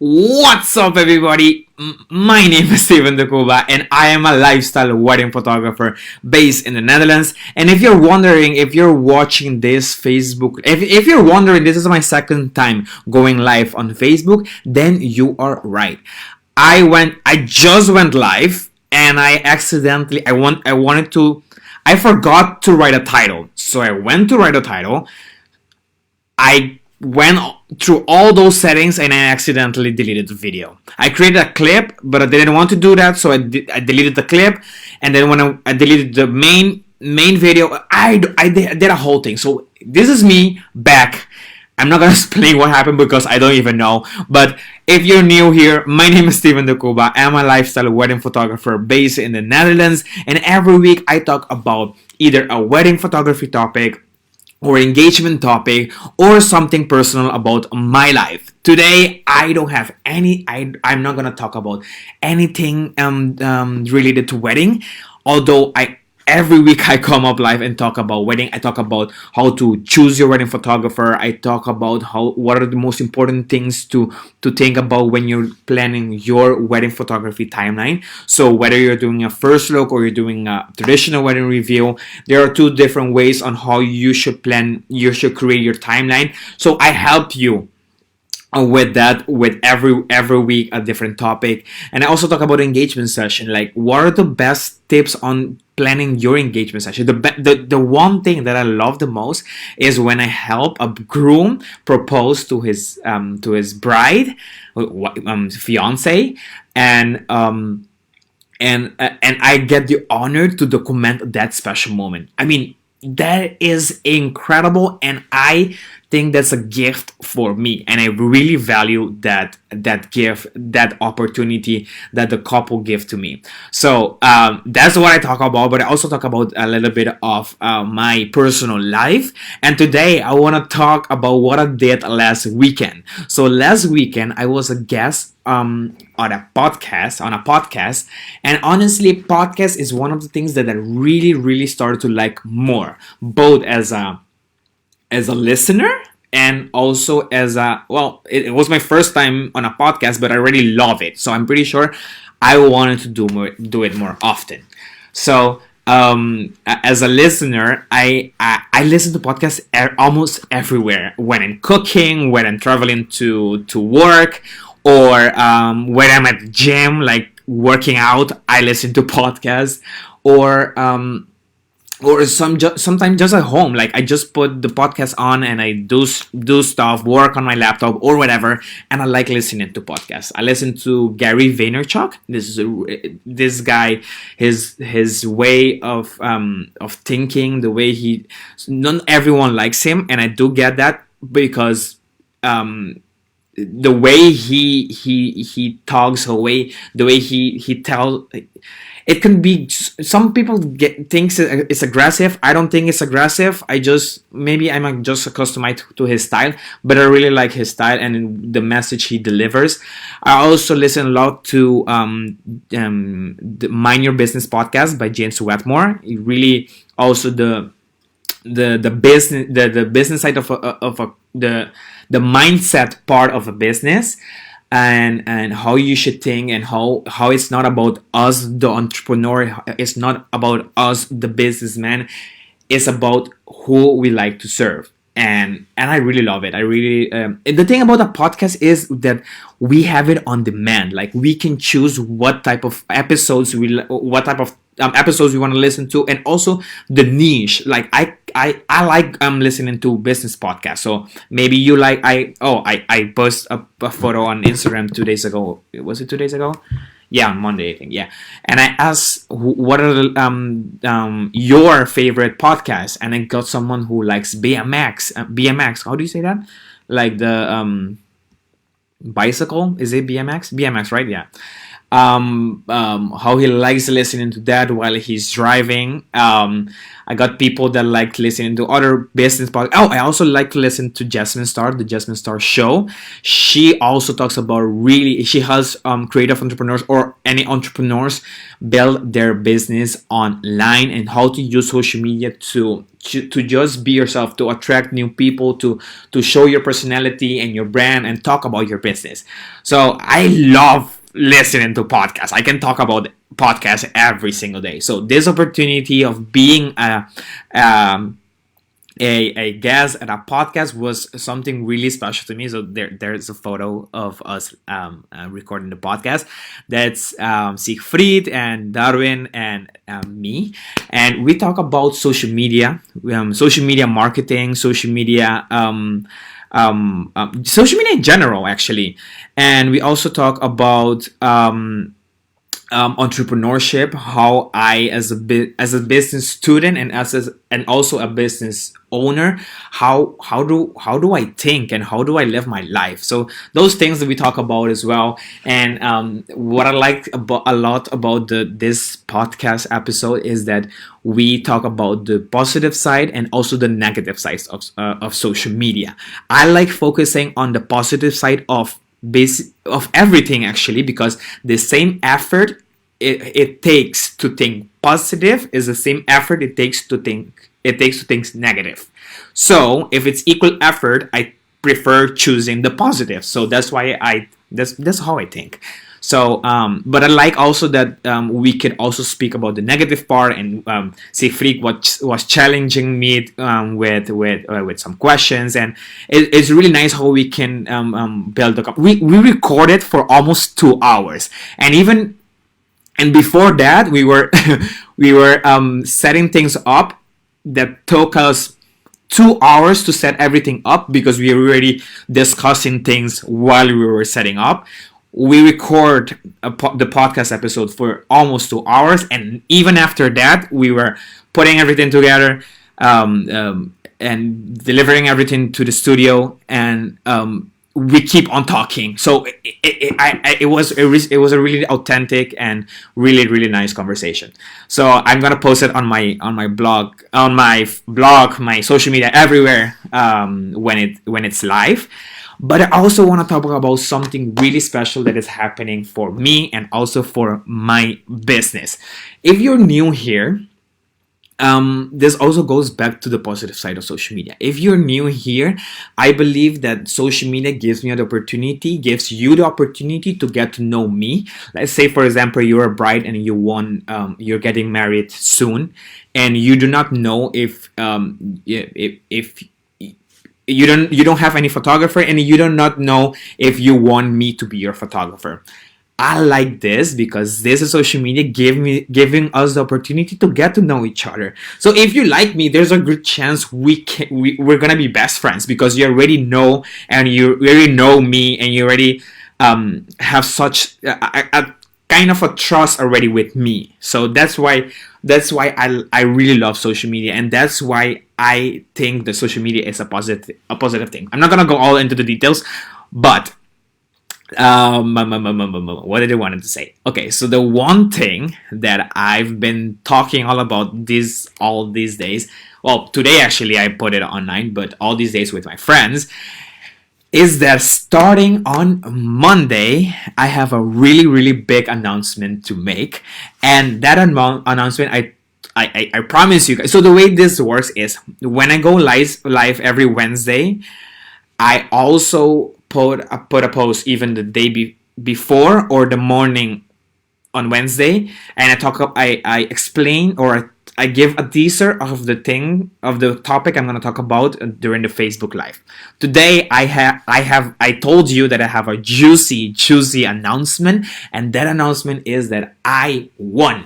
What's up, everybody? My name is Steven De Cuba, and I am a lifestyle wedding photographer based in the Netherlands. And if you're wondering, if you're watching this Facebook, if you're wondering, this is my second time going live on Facebook, then you are right. I just went live, and I forgot to write a title. So I went to write a title. I went through all those settings and I accidentally deleted the video. I created a clip, but I didn't want to do that, so I deleted the clip. And then when I deleted the main video, I did a whole thing. So this is me back. I'm not gonna explain what happened because I don't even know. But if you're new here, my name is Steven De Cuba. I'm a lifestyle wedding photographer based in the Netherlands, and every week I talk about either a wedding photography topic or engagement topic or something personal about my life. Today I don't have I'm not gonna talk about anything related to wedding, although every week I come up live and talk about wedding. I talk about how to choose your wedding photographer. I talk about what are the most important things to think about when you're planning your wedding photography timeline. So whether you're doing a first look or you're doing a traditional wedding review, there are two different ways on how you should create your timeline. So I help you with that, with every week a different topic. And I also talk about engagement session, like what are the best tips on planning your engagement session. The one thing that I love the most is when I help a groom propose to his bride, fiance, and I get the honor to document that special moment. I mean, that is incredible, and I think that's a gift for me, and I really value that gift, that opportunity that the couple give to me. So that's what I talk about, but I also talk about a little bit of my personal life. And today I want to talk about what I did last weekend. So last weekend I was a guest on a podcast, and honestly, podcast is one of the things that I really started to like more, both as a listener and also as it was my first time on a podcast, but I really love it, so I'm pretty sure I wanted to do it more often. So as a listener, I listen to podcasts almost everywhere, when I'm cooking, when I'm traveling to work, or when I'm at the gym, like working out, I listen to podcasts, or sometimes just at home, like I just put the podcast on and I do stuff, work on my laptop or whatever, and I like listening to podcasts. I listen to Gary Vaynerchuk. This guy, his way of thinking, the way not everyone likes him, and I do get that, because the way he talks, the way he tells, it can be, some people thinks it's aggressive. I don't think it's aggressive. Maybe I'm just accustomed to his style, but I really like his style and the message he delivers. I also listen a lot to the Mind Your Business podcast by James Wetmore. He really also the business side of the mindset part of a business, and how you should think, and how it's not about us, the entrepreneur, it's not about us, the businessman, it's about who we like to serve. And I really love it. I really the thing about a podcast is that we have it on demand. Like, we can choose what type of episodes we want to listen to, and also the niche. Like I like listening to business podcasts. So maybe you like I post a photo on Instagram 2 days ago. Was it 2 days ago? Yeah, on Monday, I think. Yeah, and I asked what are your favorite podcasts, and I got someone who likes BMX. BMX. How do you say that? Like the bicycle? Is it BMX? BMX, right? Yeah. how he likes listening to that while he's driving. I got people that like listening to other business podcasts. Oh, I also like to listen to Jasmine Star, the Jasmine Star Show. She also talks about she has creative entrepreneurs or any entrepreneurs build their business online and how to use social media to just be yourself, to attract new people, to show your personality and your brand and talk about your business. So I love listening to podcasts. I can talk about podcasts every single day. So this opportunity of being a guest at a podcast was something really special to me. So there's a photo of us recording the podcast. That's Siegfried and Darwin and me, and we talk about social media marketing, social media in general, actually. And we also talk about entrepreneurship, how I, as a business student and and also a business owner, how do I think and how do I live my life. So those things that we talk about as well. And what I like a lot about this podcast episode is that we talk about the positive side and also the negative sides of social media. I like focusing on the positive side of everything, actually, because the same effort it takes to think positive is the same effort it takes to think negative. So if it's equal effort, I prefer choosing the positive. So that's why that's how I think. So but I like also that we can also speak about the negative part, and Siegfried was challenging me with some questions, and it's really nice how we can build the we recorded for almost 2 hours, and before that we were setting things up that took us 2 hours to set everything up because we were already discussing things while we were setting up. We record the podcast episode for almost 2 hours, and even after that we were putting everything together and delivering everything to the studio, and we keep on talking. So it was a really authentic and really nice conversation. So I'm gonna post it on my blog, my social media, everywhere when it's live. But I also want to talk about something really special that is happening for me and also for my business. If you're new here, this also goes back to the positive side of social media. If you're new here, I believe that social media gives you the opportunity to get to know me. Let's say, for example, you're a bride and you're getting married soon, and you do not know if you don't have any photographer, and you do not know if you want me to be your photographer. I like this because this is social media giving us the opportunity to get to know each other. So if you like me, there's a good chance we're gonna be best friends, because you already know, and you already know me, and you already have such a kind of a trust already with me. So that's why I really love social media, and that's why I think the social media is a positive thing. I'm not gonna go all into the details, but what did I wanted to say? Okay, so the one thing that I've been talking all about all these days, well, today actually I put it online, but all these days with my friends, is that starting on Monday, I have a really big announcement to make. And that announcement, I promise you guys. So the way this works is, when I go live every Wednesday, I also put a post even the day before or the morning on Wednesday, and I explain, or I give a teaser of the topic I'm going to talk about during the Facebook Live. Today I told you that I have a juicy announcement, and that announcement is that I won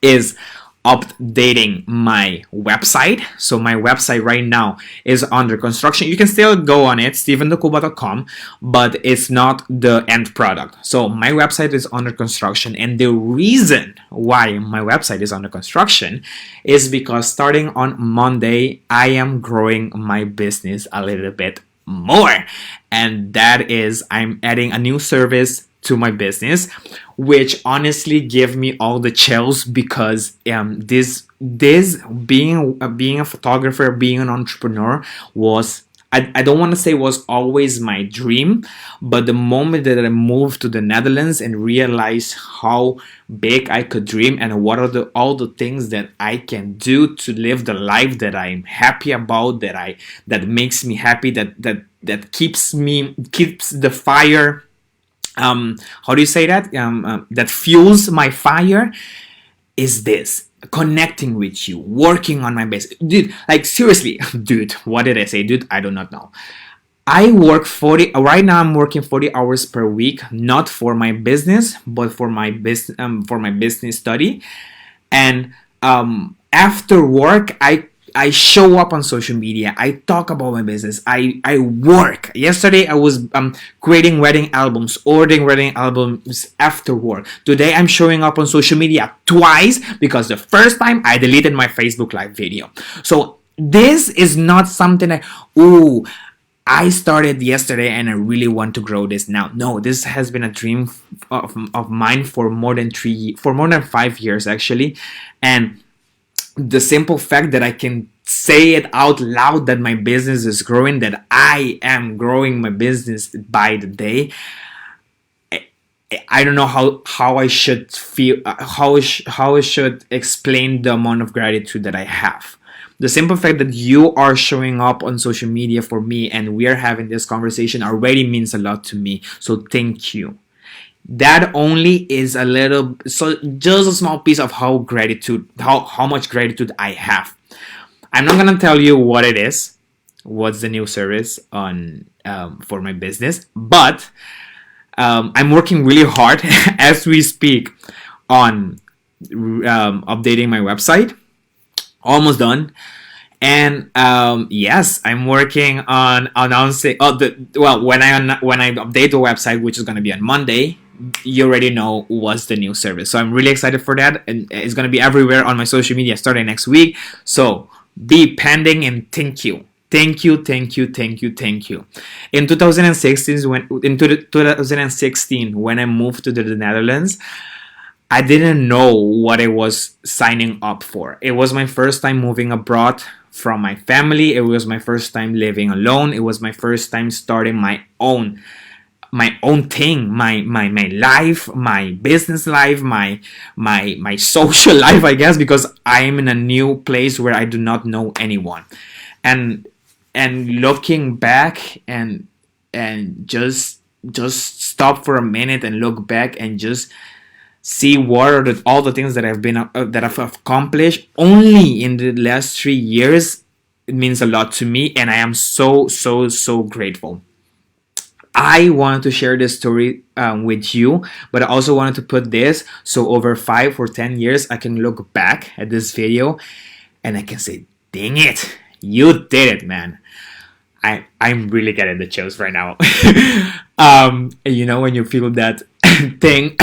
is updating my website. So my website right now is under construction. You can still go on it, stevendecuba.com, but it's not the end product. So my website is under construction, and the reason why my website is under construction is because starting on Monday, I am growing my business a little bit more, and that is I'm adding a new service to my business, which honestly gave me all the chills because this being a photographer, being an entrepreneur was, I don't want to say was always my dream, but the moment that I moved to the Netherlands and realized how big I could dream and what are all the things that I can do to live the life that I'm happy about, that makes me happy, that keeps the fire, how do you say that, that fuels my fire, is this connecting with you, working on my base. Dude, like seriously, dude, what did I say? Dude, I do not know. I work 40 right now. I'm working 40 hours per week, not for my business, but for my business study. And after work, I show up on social media. I talk about my business. I work. Yesterday I was creating wedding albums, ordering wedding albums after work. Today I'm showing up on social media twice because the first time I deleted my Facebook Live video. So this is not something I started yesterday and I really want to grow this now. No, this has been a dream of mine for more than 5 years actually. And the simple fact that I can say it out loud that my business is growing, that I am growing my business by the day, I don't know how I should feel, how I should explain the amount of gratitude that I have. The simple fact that you are showing up on social media for me and we are having this conversation already means a lot to me. So thank you. That only is a little, so just a small piece of how much gratitude I have. I'm not gonna tell you what it is, what's the new service on for my business, but I'm working really hard as we speak on updating my website. Almost done. And yes, I'm working on announcing. When I update the website, which is gonna be on Monday, you already know what's the new service. So I'm really excited for that, and it's gonna be everywhere on my social media starting next week. So be pending and thank you. Thank you. In 2016, when I moved to the Netherlands, I didn't know what I was signing up for. It was my first time moving abroad from my family. It was my first time living alone. It was my first time starting my own thing, my life, my business life, my social life, I guess, because I am in a new place where I do not know anyone. And looking back and just stop for a minute and look back and just see what are all the things that I've accomplished only in the last 3 years. It means a lot to me, and I am so grateful. I wanted to share this story with you, but I also wanted to put this so over 5 or 10 years I can look back at this video and I can say, dang it, you did it, man. I'm really getting the chills right now. You know, when you feel that thing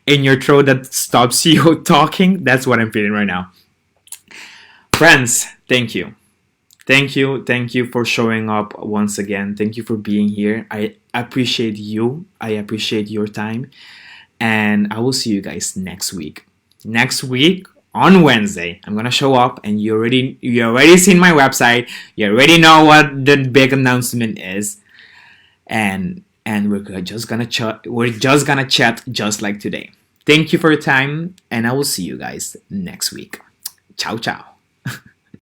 in your throat that stops you talking, that's what I'm feeling right now. Friends, thank you. Thank you for showing up once again. Thank you for being here. I appreciate you. I appreciate your time. And I will see you guys next week. Next week on Wednesday, I'm gonna show up, and you already seen my website. You already know what the big announcement is. And we're just gonna chat just like today. Thank you for your time, and I will see you guys next week. Ciao ciao.